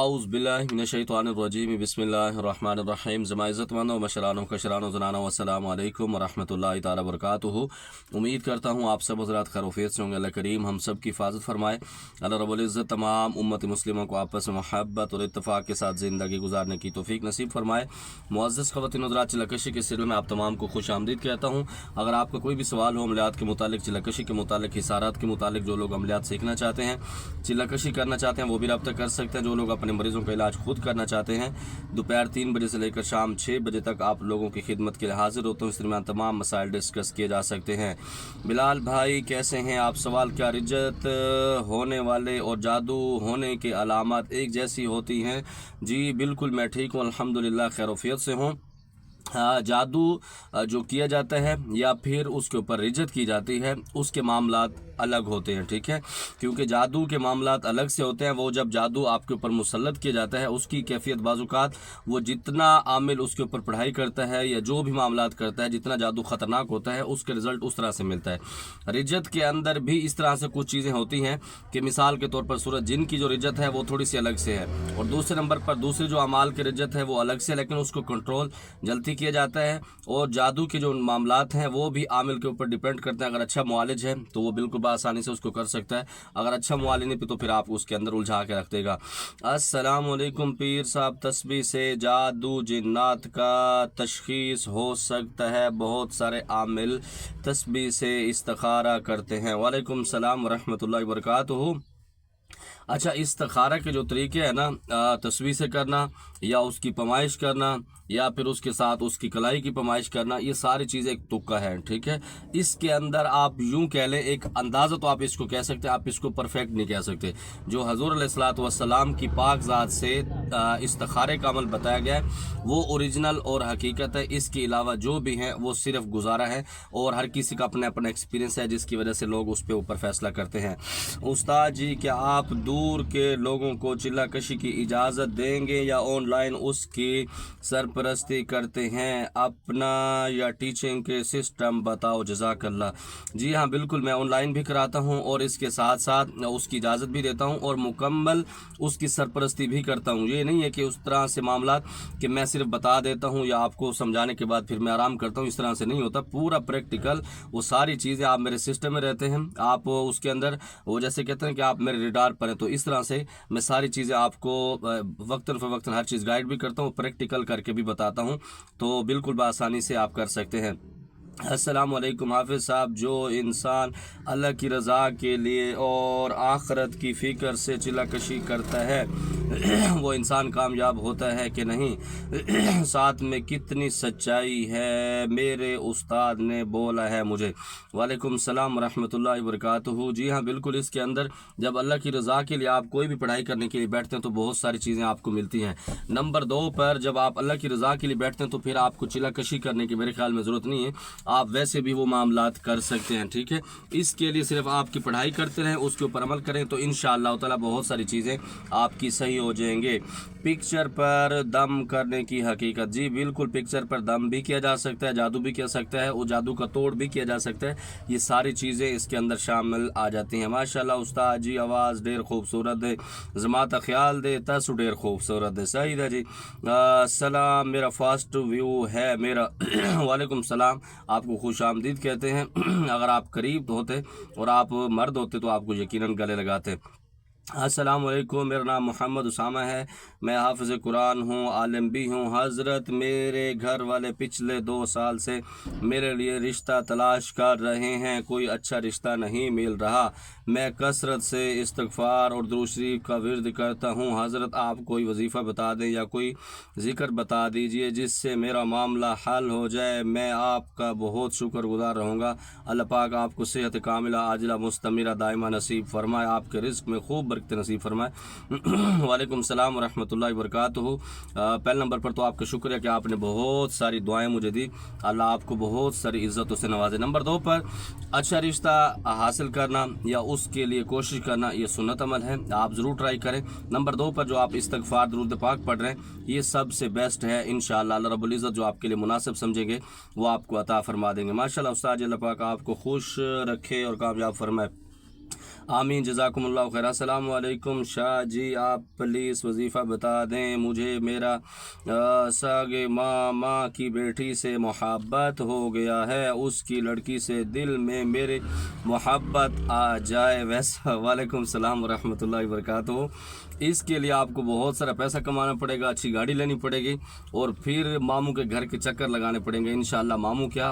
आउज़ बिल्लाहि मिनश्शैतानिर्रजीम बिस्मिल्लाहिर्रहमानिर्रहीम। ज़माइज़त वानो मशरानो कशरानो ज़नानो अस्सलामु अलैकुम वरहमतुल्लाहि ताला वबरकातुहू। उम्मीद करता हूँ आप सब हज़रात खैर-ओ-आफ़ियत से होंगे। अल्लाह करीम हम सब की हिफाजत फरमाए। अल्लाह रब्बुल इज़्ज़त तमाम उम्मत मुस्लिमों को आपस में मोहब्बत और इत्तफ़ाक़ के साथ ज़िंदगी गुजारने की तौफ़ीक नसीब फरमाए। मुअज़्ज़ज़ ख़वातीन हज़रात, चिल्लाकशी के सिलसिले में आप तमाम को खुश आमदीद कहता हूँ। अगर आपका कोई भी सवाल हो अमलियात के मुतालिक, चिल्लाकशी के मुतालिक, हिसारात के मुतालिक, जो लोग अमलियात सीखना चाहते हैं, चिल्लाकशी करना चाहते हैं, वो भी रब्ता कर सकते हैं। जो लोग अपने मरीज़ों का इलाज खुद करना चाहते हैं, दोपहर 3 बजे से लेकर शाम 6 बजे तक आप लोगों की खिदमत के लिए हाजिर होता हूँ। इस दरमियान तमाम मसाइल डिस्कस किए जा सकते हैं। बिलाल भाई कैसे हैं आप? सवाल, क्या रिजत होने वाले और जादू होने के अलामत एक जैसी होती हैं? जी बिल्कुल, मैं ठीक हूँ अल्हम्दुलिल्लाह, खैर-ओ-आफ़ियत से हूँ। जादू जो किया जाता है या फिर उसके ऊपर रिजत की जाती है, उसके मामलात अलग होते हैं, ठीक है। क्योंकि जादू के मामलात अलग से होते हैं। वो जब जादू आपके ऊपर मुसल्लत किया जाता है, उसकी कैफियत बाज़-औक़ात वो जितना आमिल उसके ऊपर पढ़ाई करता है या जो भी मामलात करता है, जितना जादू ख़तरनाक होता है, उसके रिज़ल्ट उस तरह से मिलता है। रिजत के अंदर भी इस तरह से कुछ चीज़ें होती हैं कि मिसाल के तौर पर सूरज जिन की जो रिजत है वो थोड़ी सी अलग से है, और दूसरे नंबर पर दूसरे जो अमाल की रिजत है वो अलग से, लेकिन उसको कंट्रोल जल्दी किया जाता है। और जादू के जो मामलात हैं वो भी आमिल के ऊपर डिपेंड करते हैं। अगर अच्छा मुआलिज है तो वो बिल्कुल आसानी से उसको कर सकता है। अगर अच्छा मुआलिज नहीं तो फिर आप उसके अंदर उलझा के रख देगा। अस्सलाम वालेकुम पीर साहब, तस्बीह से जादू जिन्नात का तशखीस हो सकता है? बहुत सारे आमिल तस्बीह से इस्तिखारा करते हैं। वालेकुम सलाम वरहमतुल्लाहि वबरकातुहू। अच्छा, इस्तिखारा के जो तरीके हैं ना, तस्बीह से करना या उसकी पमाइश करना या फिर उसके साथ उसकी कलाई की पमाइश करना, ये सारी चीज़ें एक तुक्का है, ठीक है। इसके अंदर आप यूं कह लें, एक अंदाज़ा तो आप इसको कह सकते हैं, आप इसको परफेक्ट नहीं कह सकते। जो हज़ूर अलैहिस्सलातु वस्सलाम की पाक ज़ात से इस्तिखारे का अमल बताया गया है वो ओरिजिनल और हकीकत है। इसके अलावा जो भी हैं वो सिर्फ गुजारा है और हर किसी का अपना अपना एक्सपीरियंस है, जिसकी वजह से लोग उस पर ऊपर फैसला करते हैं। उस्ताद जी, क्या आप दूर के लोगों को चिल्लाकशी की इजाज़त देंगे या ऑनलाइन उसकी सरपरस्ती करते हैं? अपना या टीचिंग के सिस्टम बताओ, जज़ाकल्लाह। जी हाँ बिल्कुल, मैं ऑनलाइन भी कराता हूँ और इसके साथ साथ उसकी इजाज़त भी देता हूँ और मुकम्मल उसकी सरपरस्ती भी करता हूँ। ये नहीं है कि उस तरह से मामला कि मैं सिर्फ बता देता हूँ या आपको समझाने के बाद फिर मैं आराम करता हूँ, इस तरह से नहीं होता। पूरा प्रैक्टिकल वो सारी चीज़ें आप मेरे सिस्टम में रहते हैं, आप उसके अंदर वो जैसे कहते हैं कि आप मेरे रडार पर हैं, तो इस तरह से मैं सारी चीज़ें आपको वक्तन फ़वक्तन हर चीज़ गाइड भी करता हूँ, प्रैक्टिकल करके भी बताता हूँ, तो बिल्कुल बआसानी से आप कर सकते हैं। अस्सलाम वालेकुम हाफिज़ साहब, जो इंसान अल्लाह की रज़ा के लिए और आखिरत की फ़िक्र से चिल्लाकशी करता है वो इंसान कामयाब होता है कि नहीं? साथ में कितनी सच्चाई है, मेरे उस्ताद ने बोला है मुझे। वालेकुम सलाम रहमतुल्लाहि वबरकातुहू। जी हाँ बिल्कुल, इसके अंदर जब अल्लाह की रज़ा के लिए आप कोई भी पढ़ाई करने के लिए बैठते हैं तो बहुत सारी चीज़ें आपको मिलती हैं। नंबर 2 पर जब आप अल्लाह की रज़ा के लिए बैठते हैं तो फिर आपको चिल्लाकशी करने की मेरे ख्याल में ज़रूरत नहीं है, आप वैसे भी वो मामलात कर सकते हैं, ठीक है। इसके लिए सिर्फ आपकी पढ़ाई करते रहें, उसके ऊपर अमल करें तो इंशाअल्लाह ताला बहुत सारी चीज़ें आपकी सही हो जाएंगे। पिक्चर पर दम करने की हकीकत, जी बिल्कुल, पिक्चर पर दम भी किया जा सकता है, जादू भी किया सकता है, वो जादू का तोड़ भी किया जा सकता है। ये सारी चीज़ें इसके अंदर शामिल आ जाती हैं। माशाल्लाह उस्ताद जी, आवाज़ ढेर खूबसूरत है, जमाता ख्याल दे तस ढेर खूबसूरत है। सही है जी। सलाम, मेरा फास्ट व्यू है मेरा वालेकुम सलाम, आपको खुश आमदीद कहते हैं। अगर आप करीब होते और आप मर्द होते तो आपको यकीनन गले लगाते। अस्सलाम वालेकुम, मेरा नाम मोहम्मद उसामा है, मैं हाफ़िज़ कुरान हूँ, आलिम भी हूँ। हज़रत, मेरे घर वाले पिछले 2 साल से मेरे लिए रिश्ता तलाश कर रहे हैं, कोई अच्छा रिश्ता नहीं मिल रहा। मैं कसरत से इस्तिग़फ़ार और दुरूद शरीफ का विर्द करता हूँ। हज़रत, आप कोई वजीफ़ा बता दें या कोई ज़िक्र बता दीजिए जिससे मेरा मामला हल हो जाए। मैं आपका बहुत शुक्रगुज़ार रहूँगा। अल्लाह पाक आपको सेहत कामिला आजिला मुस्तमिरा दाइमा नसीब फरमाए, आपके रिज़्क़ में खूब बरकत नसीब फरमाए। वालेकुम सलाम व रहमतुल्लाहि व बरकातुहू। पहले नंबर पर तो आपका शुक्रिया कि आपने बहुत सारी दुआएं मुझे दी, अल्लाह आपको बहुत सारी इज़्ज़तों से नवाजे। नंबर 2 पर अच्छा रिश्ता हासिल करना या उसके लिए कोशिश करना, ये सुन्नत अमल है, आप ज़रूर ट्राई करें। नंबर 2 पर जो आप इस्तिग़फ़ार दुरूद पाक पढ़ रहे हैं, ये सबसे बेस्ट है। इंशाअल्लाह अल्लाह रब्बुल इज़्ज़त जो आपके लिए मुनासिब समझेंगे वो आपको अता फरमा देंगे। माशाअल्लाह उस्ताद, अल्लाह पाक आपको खुश रखे और कामयाब फरमाए। आमीन जज़ाकुमुल्लाह खैर। अस्सलाम वालेकुम शाह जी, आप प्लीज़ वजीफ़ा बता दें, मुझे मेरा सागे मामा की बेटी से मोहब्बत हो गया है, उसकी लड़की से दिल में मेरे मोहब्बत आ जाए वैसा। वालेकुम सलाम वरहमतुल्लाहि वबरकातुहू। इसके लिए आपको बहुत सारा पैसा कमाना पड़ेगा, अच्छी गाड़ी लेनी पड़ेगी और फिर मामू के घर के चक्कर लगाने पड़ेंगे इंशाअल्लाह।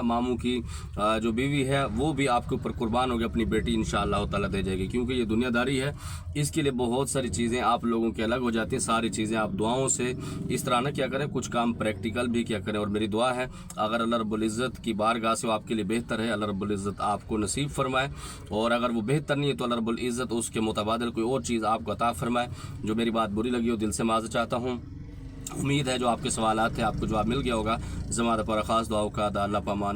मामू की जो बीवी है वो भी आपके ऊपर कुर्बान होगी, अपनी बेटी इंशाअल्लाह ताला दे जाएगी, क्योंकि ये दुनियादारी है। इसके लिए बहुत सारी चीज़ें आप लोगों के अलग हो जाती हैं, सारी चीज़ें आप दुआओं से इस तरह ना क्या करें, कुछ काम प्रैक्टिकल भी क्या करें। और मेरी दुआ है अगर अल्लाह रब्बुल इज़्ज़त की बारगाह से वो आपके लिए बेहतर है, अल्लाह रब्बुल इज़्ज़त आपको नसीब फरमाए, और अगर वो बेहतर नहीं है तो अल्लाह रब्बुल इज़्ज़त उसके मुतबादिल कोई और चीज़ आपको अता फरमाए। जो मेरी बात बुरी लगी हो दिल से माज़रत चाहता हूँ। उम्मीद है जो आपके सवालात थे आपको जवाब मिल गया होगा। ज़मादा पर ख़ास दुआओं का अल्लाह पामान।